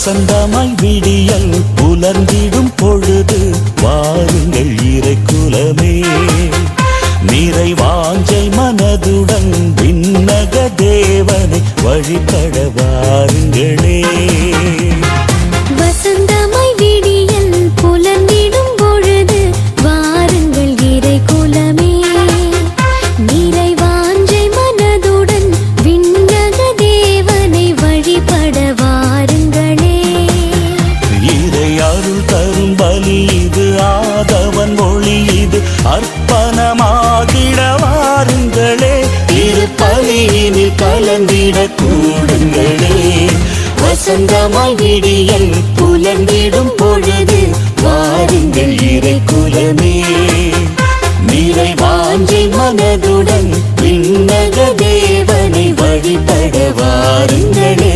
வசந்தமாய் விடியல் புலர்ந்திடும் பொழுது வாருங்கள் இறைக்குலமே. நிறைவாஞ்சை மனதுடன் விண்ணக தேவனை வழிபட வாருங்களே. வசந்தமாய் விடியல் புலர்ந்திடும் பொழுது வாருங்கள் இறைக்குலமே. நிறைவாஞ்சை மனதுடன் விண்ணக தேவனை வழிபட வாருங்களே. இறை அருள் தரும் பலி இது, ஆதவன் மொழி இது, அர்ப்பணமாகிட வாருங்களே. இரு பலியினில் கலந்திட கூடுங்களே. வசந்தமாய் விடியல் புலர்ந்திடும் பொழுது வாருங்கள் இறைக்குலமே. நிறைவாஞ்சை மனதுடன் விண்ணக தேவனை வழிபட வாருங்களே.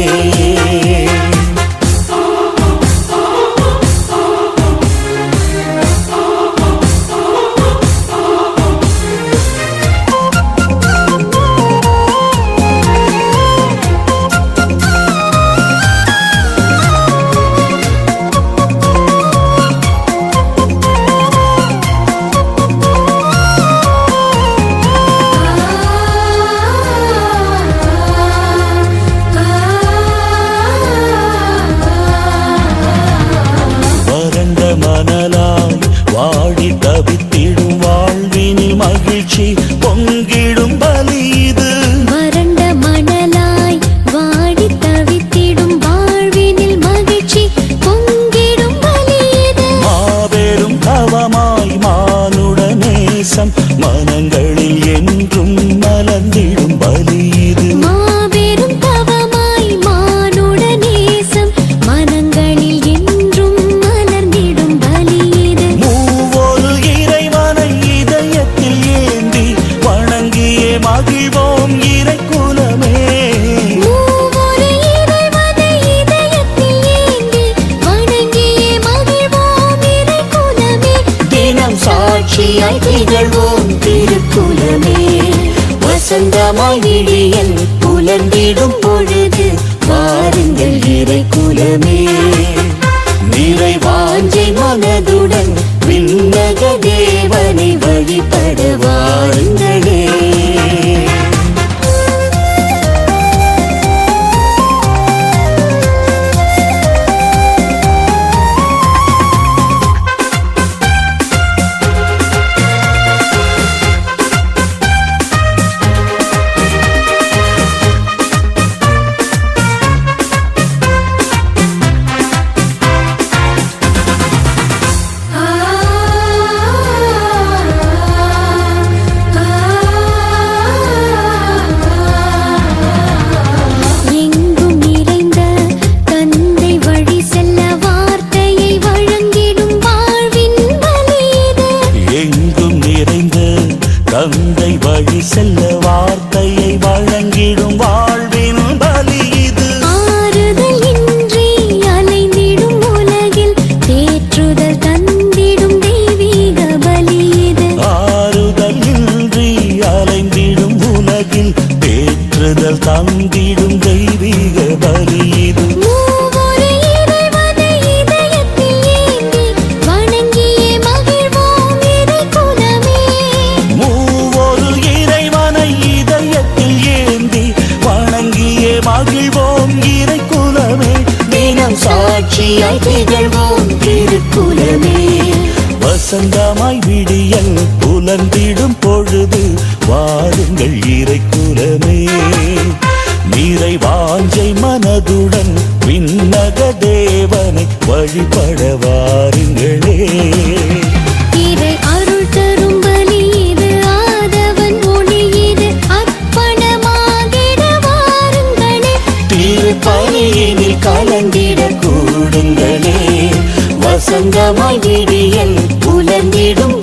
மணலாய் வாடி தவித்திடும் வாழ்வினில் மகிழ்ச்சி பொங்கிடும் பலி இது. வறண்ட மணலாய் வாடி தவித்திடும் வாழ்வினில் மகிழ்ச்சி பொங்கிடும் பலி இது. மாபெரும் தவமாய் மானுட நேசம் மனங்களில் என்றும் மலர்ந்திடும் பலி இது. மாபெரும் தவமாய் மானுட நேசம் மனங்களில் என்றும் மலர்ந்திடும் பலி இது. மூவொரு இறைவனை இதயத்தில் ஏந்தி வணங்கியே மகிழ்வோம் இறைக்குலமே. மூவொரு இறைவனை இதயத்தில் ஏந்தி வணங்கியே மகிழ்வோம் இறைக்குலமே. தினம் சாட்சியாய் திகழ்வோம் திருக்குலமே. வசந்தமாய் விடியல் புலர்ந்திடும் பொழுது வாருங்கள் இறைக்குலமே. நிறைவாஞ்சை மனதுடன் விண்ணக தேவனை வழிபட வாருங்களே. எங்கும் நிறைந்த தந்தை வழி செல்ல வார்த்தையை வழங்கிடும் வாழ்வின் பலி இது. எங்கும் நிறைந்த தந்தை வழி செல்ல வார்த்தையை வழங்கிடும் வாழ்வின் பலி இது. ஆறுதல் இன்றி அலைந்திடும் உலகில் தேற்றுதல் தந்திடும் தெய்வீக பலி இது. ஆறுதல் இன்றி அலைந்திடும் உலகில் தேற்றுதல் தந்திடும் தெய்வீக பலி இது. மூவொரு இறைவனை இதயத்தில் ஏந்தி வணங்கியே மகிழ்வோம் இறைக்குலமே. மூவொரு இறைவனை இதயத்தில் ஏந்தி வணங்கியே மகிழ்வோம் இறைக்குலமே. தினம் சாட்சியாய் திகழ்வோம் திருக்குலமே. வசந்தமாய் விடியல் புலர்ந்திடும் பொழுது வாருங்கள் இறைக்குலமே. நிறைவாஞ்சை மனதுடன் விண்ணக தேவனை வழிபட வாருங்களே. இறை அருள் தரும் பலி இது, ஆதவன் மொழி இது, அர்ப்பணமாகிட வாருங்களே. திரு பலியினில் கலந்திட கூடுங்களே. வசந்தமாய் விடியல் புலர்ந்திடும்